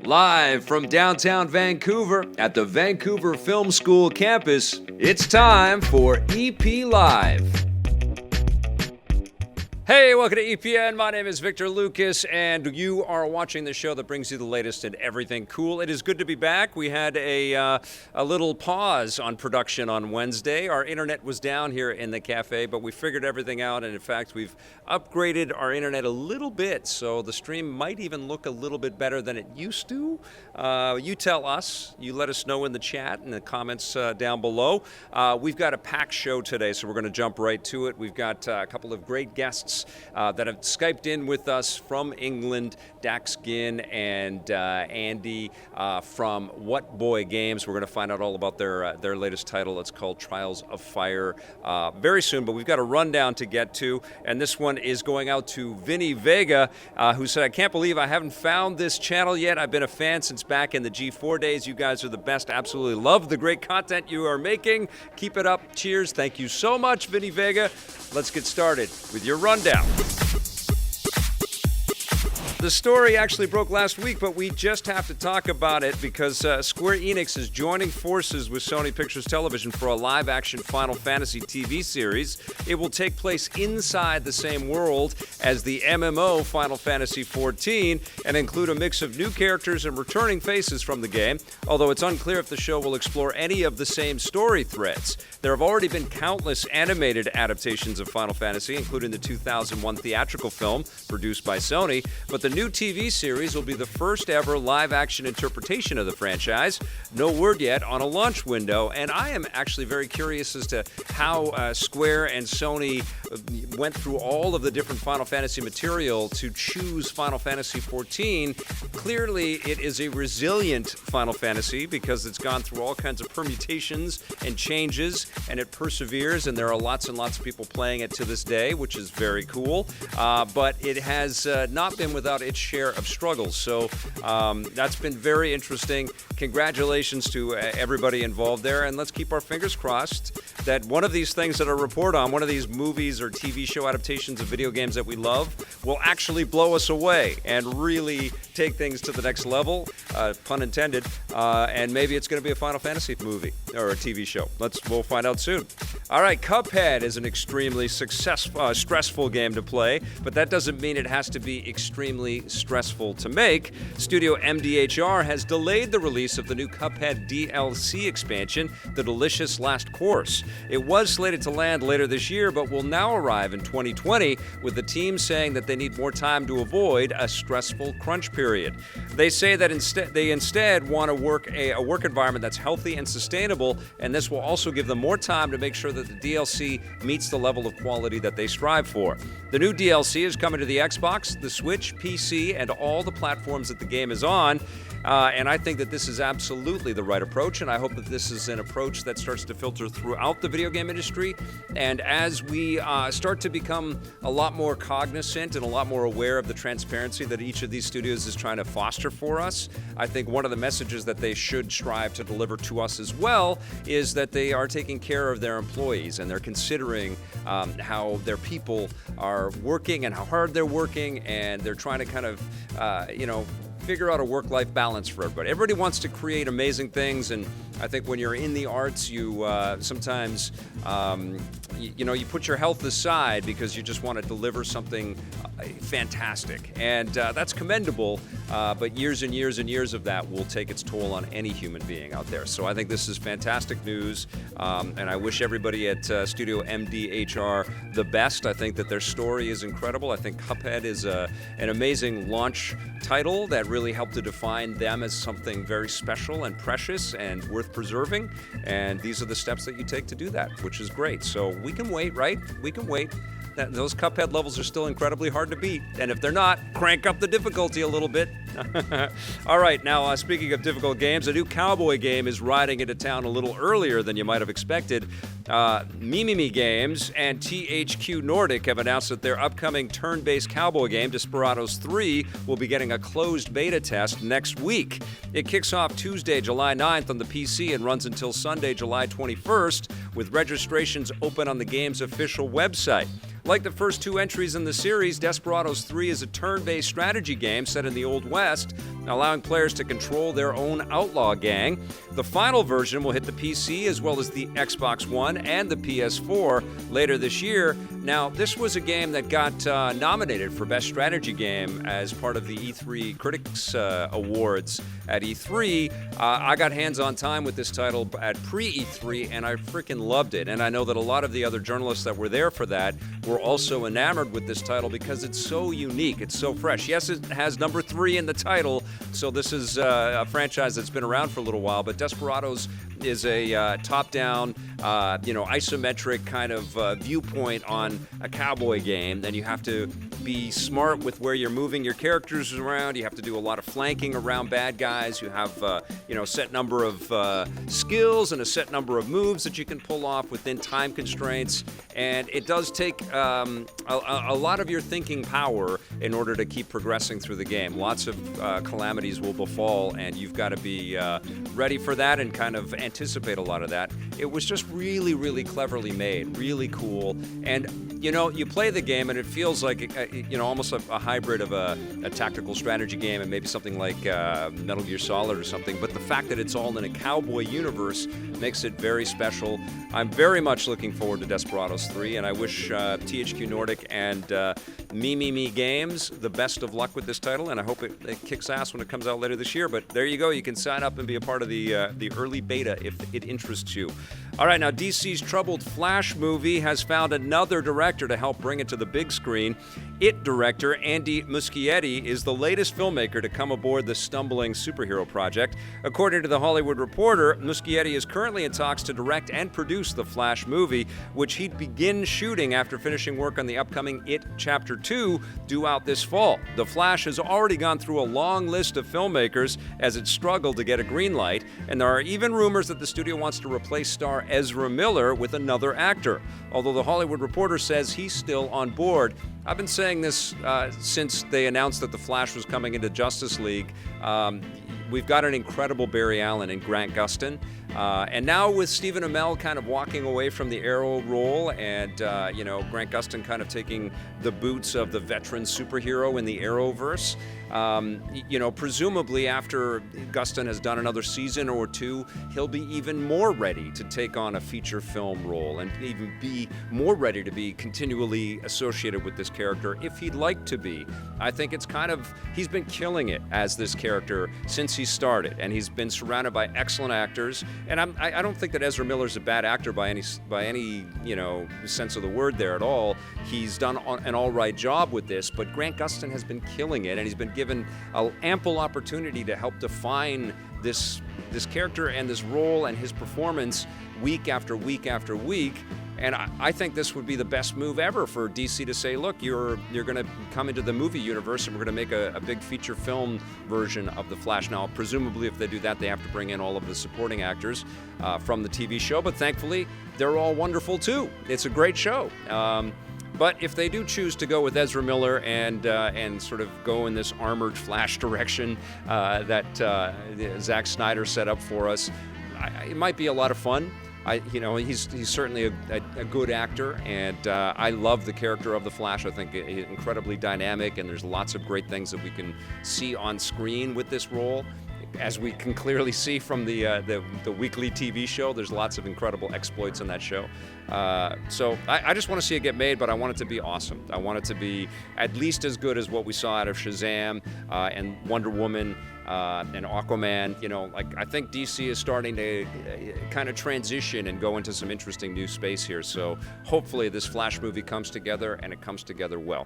Live from downtown Vancouver at the Vancouver Film School campus, it's time for EP Live. Hey, welcome to EPN. My name is Victor Lucas, and you are watching the show that brings you the latest in everything cool. It is good to be back. We had a little pause on production on Wednesday. Our internet was down here in the cafe, but we figured everything out, and in fact, we've upgraded our internet a little bit, so the stream might even look a little bit better than it used to. You tell us. You let us know in the chat and the comments down below. We've got a packed show today, so we're going to jump right to it. We've got a couple of great guests that have Skyped in with us from England, Dax Ginn and Andy from What Boy Games. We're going to find out all about their latest title. It's called Trials of Fire very soon, but we've got a rundown to get to, and this one is going out to Vinny Vega, who said, I can't believe I haven't found this channel yet. I've been a fan since back in the G4 days. You guys are the best. Absolutely love the great content you are making. Keep it up. Cheers. Thank you so much, Vinny Vega. Let's get started with your rundown. The story actually broke last week, but we just have to talk about it because Square Enix is joining forces with Sony Pictures Television for a live-action Final Fantasy TV series. It will take place inside the same world as the MMO Final Fantasy XIV and include a mix of new characters and returning faces from the game, although it's unclear if the show will explore any of the same story threads. There have already been countless animated adaptations of Final Fantasy, including the 2001 theatrical film produced by Sony, but the new TV series will be the first ever live-action interpretation of the franchise. No word yet on a launch window, and I am actually very curious as to how Square and Sony went through all of the different Final Fantasy material to choose Final Fantasy XIV. Clearly, it is a resilient Final Fantasy because it's gone through all kinds of permutations and changes, and it perseveres, and there are lots and lots of people playing it to this day, which is very cool. But it has not been without its share of struggles. So that's been very interesting. Congratulations to everybody involved there, and let's keep our fingers crossed that one of these things that I report on, one of these movies or TV show adaptations of video games that we love, will actually blow us away and really take things to the next level, pun intended, and maybe it's going to be a Final Fantasy movie or a TV show. We'll find out soon. All right, Cuphead is an extremely stressful game to play, but that doesn't mean it has to be extremely stressful to make. Studio MDHR has delayed the release of the new Cuphead DLC expansion, The Delicious Last Course. It was slated to land later this year, but will now arrive in 2020, with the team saying that they need more time to avoid a stressful crunch period. They say that they instead want a work environment that's healthy and sustainable, and this will also give them more time to make sure that the DLC meets the level of quality that they strive for. The new DLC is coming to the Xbox, the Switch, PC, and all the platforms that the game is on. And I think that this is absolutely the right approach, and I hope that this is an approach that starts to filter throughout the video game industry. And as we start to become a lot more cognizant and a lot more aware of the transparency that each of these studios is trying to foster for us, I think one of the messages that they should strive to deliver to us as well is that they are taking care of their employees and they're considering how their people are working and how hard they're working, and they're trying to kind of, figure out a work-life balance for everybody. Everybody wants to create amazing things, and I think when you're in the arts, you sometimes, you put your health aside because you just want to deliver something fantastic, and that's commendable, but years and years and years of that will take its toll on any human being out there. So I think this is fantastic news, and I wish everybody at Studio MDHR the best. I think that their story is incredible. I think Cuphead is an amazing launch title that really helped to define them as something very special and precious and worth preserving, and these are the steps that you take to do that, which is great. So we can wait, right? We can wait. Those Cuphead levels are still incredibly hard to beat, and if they're not, crank up the difficulty a little bit. All right, now speaking of difficult games, a new cowboy game is riding into town a little earlier than you might have expected. Mimimi Games and THQ Nordic have announced that their upcoming turn-based cowboy game, Desperados III, will be getting a closed beta test next week. It kicks off Tuesday, July 9th on the PC and runs until Sunday, July 21st, with registrations open on the game's official website. Like the first two entries in the series, Desperados III is a turn-based strategy game set in the Old West, allowing players to control their own outlaw gang. The final version will hit the PC as well as the Xbox One and the PS4 later this year. Now, this was a game that got nominated for Best Strategy Game as part of the E3 Critics Awards at E3. I got hands-on time with this title at pre-E3, and I freaking loved it. And I know that a lot of the other journalists that were there for that were also enamored with this title because it's so unique, it's so fresh. Yes, it has number 3 in the title, so this is a franchise that's been around for a little while, but Desperados is a top-down, isometric kind of viewpoint on a cowboy game. Then you have to be smart with where you're moving your characters around. You have to do a lot of flanking around bad guys. You have, a set number of skills and a set number of moves that you can pull off within time constraints. And it does take a lot of your thinking power in order to keep progressing through the game. Lots of calamities will befall, and you've got to be ready for that and kind of anticipate a lot of that. It was just really, really cleverly made, really cool. And, you play the game and it feels like, almost a hybrid of a tactical strategy game and maybe something like Metal Gear Solid or something. But the fact that it's all in a cowboy universe makes it very special. I'm very much looking forward to Desperados 3, and I wish THQ Nordic and Me Games the best of luck with this title, and I hope it kicks ass when it comes out later this year. But there you go. You can sign up and be a part of the early beta if it interests you. All right, now DC's troubled Flash movie has found another director to help bring it to the big screen. It director Andy Muschietti is the latest filmmaker to come aboard the stumbling superhero project. According to The Hollywood Reporter, Muschietti is currently in talks to direct and produce the Flash movie, which he'd begin shooting after finishing work on the upcoming It Chapter 2 due out this fall. The Flash has already gone through a long list of filmmakers as it struggled to get a green light, and there are even rumors that the studio wants to replace star Ezra Miller with another actor. Although The Hollywood Reporter says he's still on board. I've been saying this since they announced that The Flash was coming into Justice League. We've got an incredible Barry Allen and Grant Gustin. And now with Stephen Amell kind of walking away from the Arrow role and, Grant Gustin kind of taking the boots of the veteran superhero in the Arrowverse, presumably after Gustin has done another season or two, he'll be even more ready to take on a feature film role and even be more ready to be continually associated with this character if he'd like to be. I think he's been killing it as this character since he started, and he's been surrounded by excellent actors. And I don't think that Ezra Miller's a bad actor by any sense of the word there at all. He's done an all right job with this, but Grant Gustin has been killing it, and he's been given an ample opportunity to help define this character and this role and his performance week after week after week. And I think this would be the best move ever for DC to say, look, you're going to come into the movie universe and we're going to make a big feature film version of The Flash. Now, presumably, if they do that, they have to bring in all of the supporting actors from the TV show. But thankfully, they're all wonderful, too. It's a great show. But if they do choose to go with Ezra Miller and sort of go in this armored Flash direction that Zack Snyder set up for us, it might be a lot of fun. He's certainly a good actor, and I love the character of the Flash. I think he's incredibly dynamic, and there's lots of great things that we can see on screen with this role. As we can clearly see from the weekly TV show, there's lots of incredible exploits in that show. So I just want to see it get made, but I want it to be awesome. I want it to be at least as good as what we saw out of Shazam and Wonder Woman and Aquaman. I think DC is starting to kind of transition and go into some interesting new space here. So hopefully this Flash movie comes together, and it comes together well.